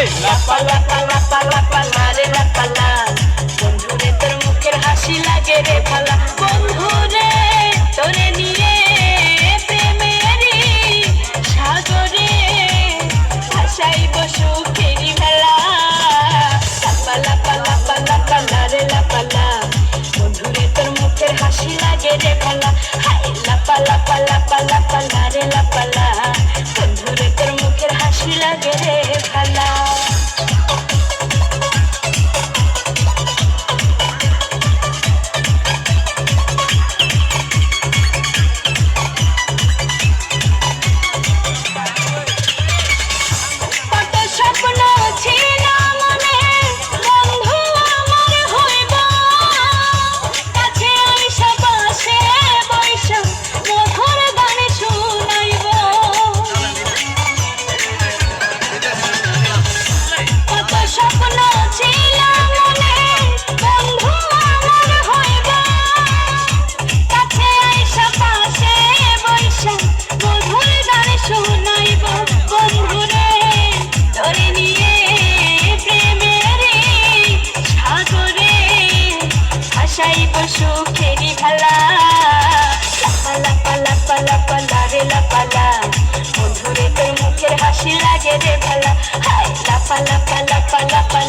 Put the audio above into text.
high লাপা লাপা লাপা লাপা লা রে লাপা লা বন্ধুরে তোর মুখের হাসি লাগে রে ভালা বন্ধুরে তোরে নিয়ে প্রেমেরই সাগরে ভাসাইব সুখেরই ভেলা লাপা লাপা লাপা লাপা লা রে লাপা লা বন্ধুরে তোর মুখের হাসি লাগে রে ভালা হাই লাপা লাপা লাপা লাপা লা রে লাপা লা বন্ধুরে তোর মুখের হাসি লাগে রে ভালা সুখেরই ভালা লাপা লাপা লাপা লাপা লা রে লাপা লা বন্ধুরে তোর মুখের হাসি লাগে রে ভালা হাই লাপা লাপা লাপা লাপা